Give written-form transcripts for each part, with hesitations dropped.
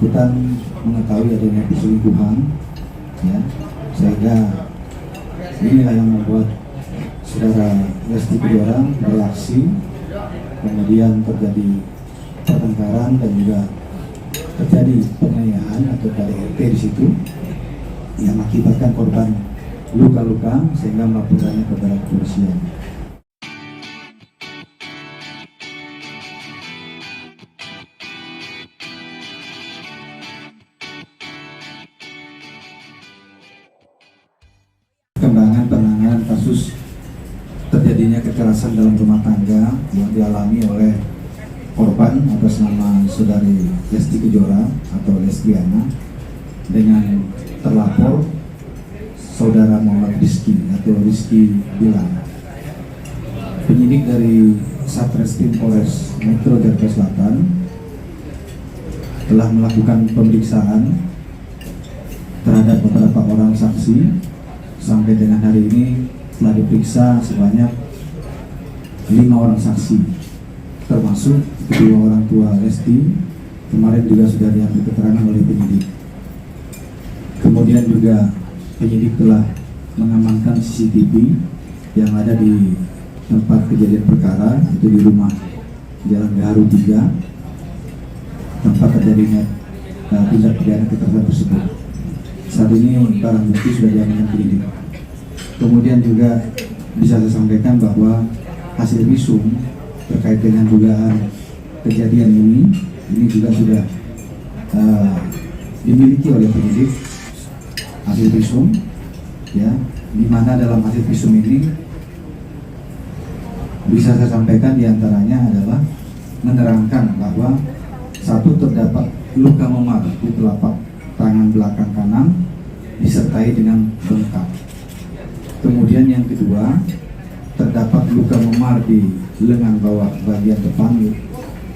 bersangkutan mengetahui adanya perselingkuhan, ya, sehingga inilah yang membuat saudara Lesti Kejora bereaksi, kemudian terjadi pertengkaran dan juga terjadi penganiayaan atau KDRT di situ yang mengakibatkan korban luka-luka sehingga melaporkannya kepada kepolisian. Perkembangan penanganan kasus terjadinya kekerasan dalam rumah tangga yang dialami oleh korban atas nama saudari Lesti Kejora atau Lestiana dengan terlapor saudara Muhammad Rizky atau Rizky Bilar. Penyidik dari Satreskrim Polres Metro Jakarta Selatan telah melakukan pemeriksaan terhadap beberapa orang saksi. Sampai dengan hari ini telah diperiksa sebanyak 5 orang saksi, termasuk kedua orang tua Lesti. Kemarin juga sudah diambil keterangan oleh penyidik. Kemudian juga penyidik telah mengamankan CCTV yang ada di tempat kejadian perkara, itu di rumah Jalan Gaharu 3, tempat terjadinya tindak pidana kekerasan tersebut. Saat ini barang bukti sudah diamankan penyidik. Kemudian juga bisa saya sampaikan bahwa hasil visum terkait dengan dugaan kejadian ini juga sudah dimiliki oleh penyidik, hasil visum, ya, di mana dalam hasil visum ini bisa saya sampaikan diantaranya adalah menerangkan bahwa satu, terdapat luka memar di telapak tangan belakang kanan disertai dengan bengkak. Kemudian yang kedua, terdapat luka memar di lengan bawah bagian depan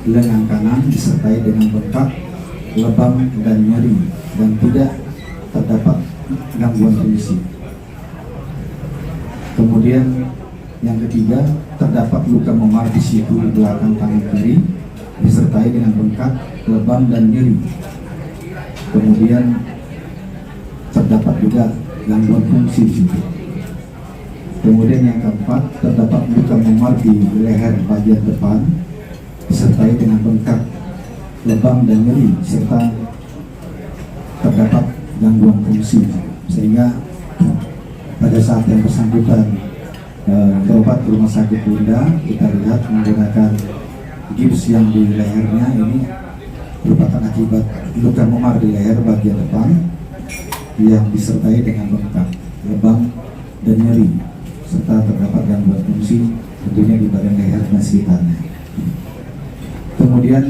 lengan kanan disertai dengan bengkak, lebam dan nyeri, dan tidak terdapat gangguan fungsi. Kemudian yang ketiga, terdapat luka memar di siku belakang tangan kiri disertai dengan bengkak, lebam dan nyeri. Kemudian terdapat juga gangguan fungsi di situ. Kemudian yang keempat, terdapat luka memar di leher bagian depan disertai dengan bengkak, lebam dan nyeri, serta terdapat gangguan fungsi. Sehingga pada saat yang bersangkutan berobat ke rumah sakit Bunda, kita lihat menggunakan gips yang di lehernya ini merupakan akibat luka memar di leher bagian depan yang disertai dengan bengkak, lebam dan nyeri, serta terdapat gangguan fungsi tentunya di bagian leher dan sekitarnya. Kemudian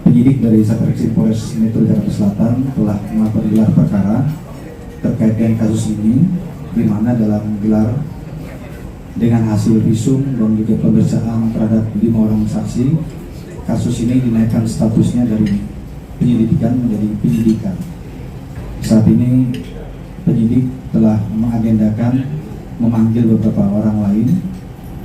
penyidik dari Satreskrim Polres Metro Jakarta Selatan telah melakukan gelar perkara terkait dengan kasus ini, di mana dalam gelar dengan hasil visum dan juga pemeriksaan terhadap 5 orang saksi, kasus ini dinaikkan statusnya dari penyelidikan menjadi penyidikan. Saat ini penyidik telah mengagendakan memanggil beberapa orang lain,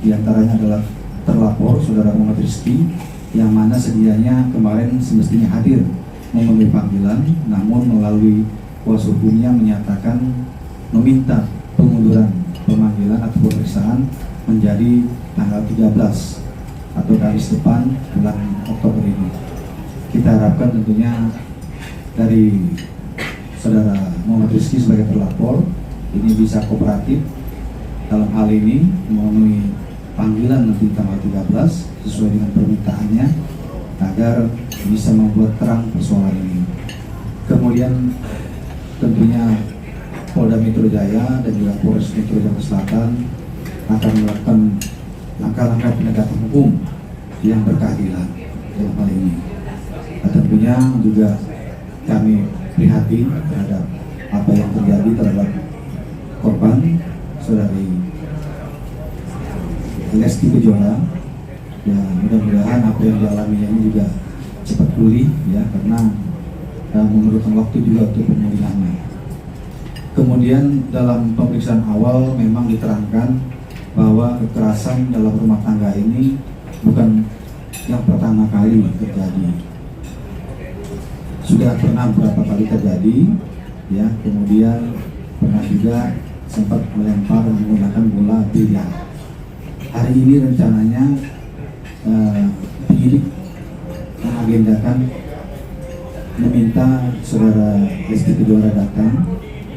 diantaranya adalah terlapor saudara Muhammad Rizky, yang mana sedianya kemarin semestinya hadir memenuhi panggilan, namun melalui kuasa hukumnya menyatakan meminta pengunduran pemanggilan atau pemeriksaan menjadi tanggal 13 atau Kamis depan bulan Oktober ini. Kita harapkan tentunya dari saudara Muhammad Rizky sebagai terlapor ini bisa kooperatif dalam hal ini memenuhi panggilan nanti tanggal 13 sesuai dengan permintaannya agar bisa membuat terang persoalan ini. Kemudian tentunya Polda Metro Jaya dan juga Polres Metro Jakarta Selatan akan melakukan langkah-langkah penegakan hukum yang berkeadilan dalam hal ini. Dan tentunya juga kami prihatin terhadap apa yang terjadi terhadap korban saudari Lesti Kejora. Ya, mudah-mudahan apa yang dialaminya ini juga cepat pulih, ya, karena memerlukan waktu juga untuk pemulihannya. Kemudian dalam pemeriksaan awal memang diterangkan bahwa kekerasan dalam rumah tangga ini bukan yang pertama kali terjadi. sudah pernah beberapa kali terjadi, ya. Kemudian pernah juga sempat melempar menggunakan bola biliar. Hari ini rencananya penyidik mengagendakan meminta saudara Lesti Kejora datang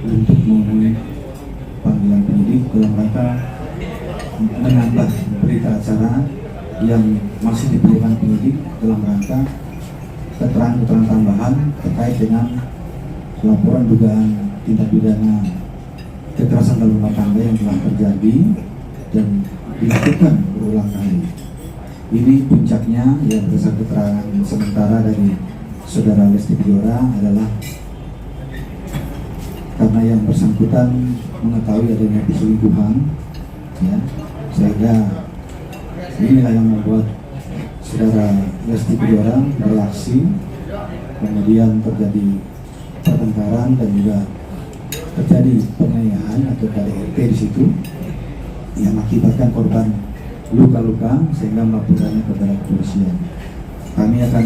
untuk memenuhi panggilan penyidik dalam rangka menambah berita acara yang masih diperlukan penyidik dalam rangka keterangan tambahan terkait dengan laporan dugaan tindak pidana kekerasan dalam rumah tangga yang telah terjadi dan dilakukan berulang kali. Ini puncaknya yang berdasarkan keterangan sementara dari saudara Lesti Kejora adalah karena yang bersangkutan mengetahui adanya perselingkuhan, ya, sehingga inilah yang membuat saudara Lesti Kejora beraksi, kemudian terjadi pertengkaran dan juga terjadi penganiayaan atau KDRT di situ yang mengakibatkan korban luka-luka sehingga melaporkannya kepada kepolisian. Kami akan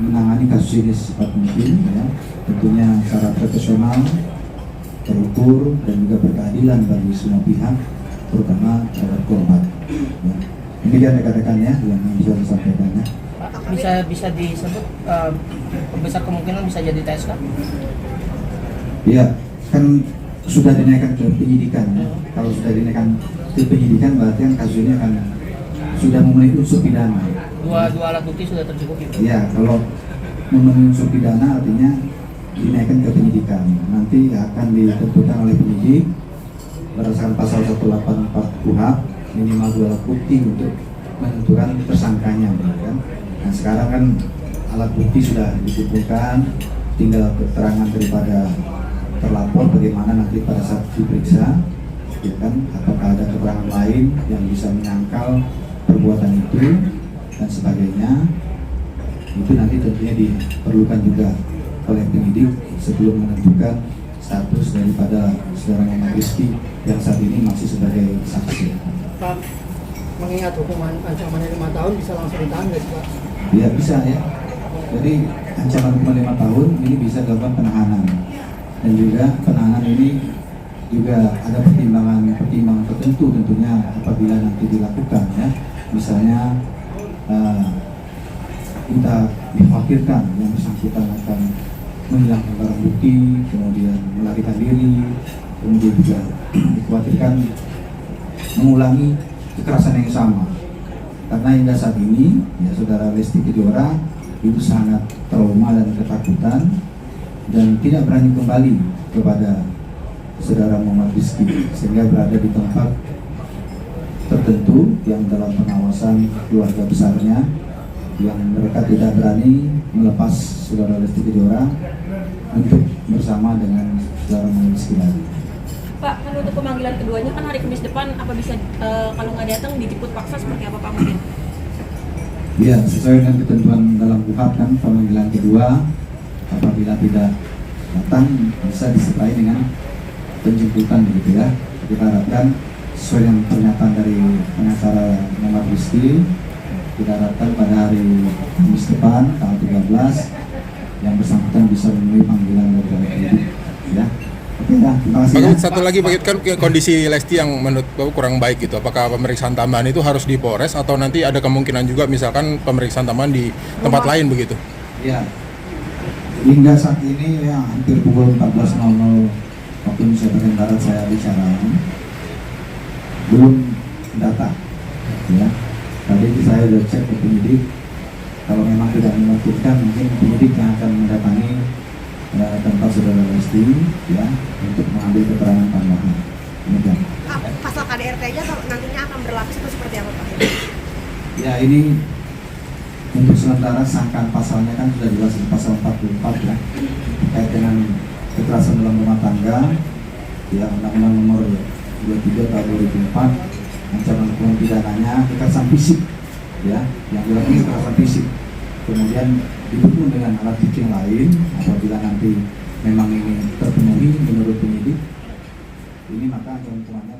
menangani kasus ini secepat mungkin, ya, tentunya secara profesional, terukur dan juga berkeadilan bagi semua pihak, terutama terhadap korban. Ya. Demikian rekan-rekan ya yang bisa disampaikan. Bisa disebut besar kemungkinan bisa jadi TSK? Iya, kan sudah dinaikkan ke penyidikan. Ya. Kalau sudah dinaikkan ke penyidikan berarti kan kasus ini akan sudah memenuhi unsur pidana. Dua alat bukti sudah tercukupi. Iya, kalau memenuhi unsur pidana artinya dinaikkan ke penyidikan. Nanti akan ditentukan oleh penyidik berdasarkan pasal 184 KUHP minimal 2 alat bukti untuk menentukan tersangkanya, kan? Nah sekarang kan alat bukti sudah dikumpulkan, tinggal keterangan daripada terlapor bagaimana nanti pada saat diperiksa, ya kan? Apakah ada keterangan lain yang bisa menyangkal perbuatan itu dan sebagainya. Itu nanti tentunya diperlukan juga oleh penyidik sebelum menentukan status daripada saudara Muhammad Rizky yang saat ini masih sebagai saksi. Pak, mengingat hukuman ancamannya 5 tahun bisa langsung ditahan nggak sih Pak? Iya bisa ya. Jadi ancaman hukuman 5 tahun ini bisa dilakukan penahanan dan juga penahanan ini juga ada pertimbangan tertentu tentunya apabila nanti dilakukan ya. Misalnya kita dikhawatirkan yang bersangkutan akan menghilangkan barang bukti, kemudian melarikan diri, kemudian juga dikhawatirkan mengulangi kekerasan yang sama. Karena hingga saat ini, ya saudara Lesti Kejora itu sangat trauma dan ketakutan dan tidak berani kembali kepada saudara Muhammad Rizky sehingga berada di tempat tertentu yang dalam pengawasan keluarga besarnya yang mereka tidak berani melepas saudara Lesti Kejora untuk bersama dengan saudara Muhammad Rizky lagi. Pak, kan untuk pemanggilan keduanya kan hari Kamis depan, apa bisa kalau nggak datang dijemput paksa seperti apa Pak mungkin? Ya, sesuai dengan ketentuan dalam KUHP kan pemanggilan kedua apabila tidak datang bisa disertai dengan penjemputan begitu ya. Kita harapkan sesuai dengan pernyataan dari pengacara Muhammad Rizky, kita harapkan pada hari Kamis depan tanggal 13 yang bersangkutan bisa memenuhi panggilan dari penyidik ya. Oke ya, terima kasih ya. Satu lagi kan kondisi Lesti yang menurut Bapak kurang baik gitu. Apakah pemeriksaan tambahan itu harus di Polres atau nanti ada kemungkinan juga misalkan pemeriksaan tambahan di tempat lain begitu? Ya. Hingga saat ini ya hampir pukul 14.00 waktu Indonesia bagian Barat saya bicara belum data ya. Tadi saya sudah cek ke penyidik, kalau memang tidak memungkinkan mungkin penyidik yang akan mendatangi tempat saudara Lesti ya untuk mengambil keterangan tambahan. Demikian. Pasal KDRT-nya nantinya akan berlaku seperti apa Pak? Ya ini untuk sementara sangkaan pasalnya kan sudah jelas di pasal 44 ya terkait dengan kekerasan dalam rumah tangga ya, Undang-Undang Nomor 23 Tahun 2004, ancaman hukuman pidananya kekerasan fisik ya, yang dilakukan kekerasan fisik. Kemudian didukung dengan alat bukti yang lain apabila nanti memang ini terpenuhi menurut penyidik, ini maka ancaman hukumannya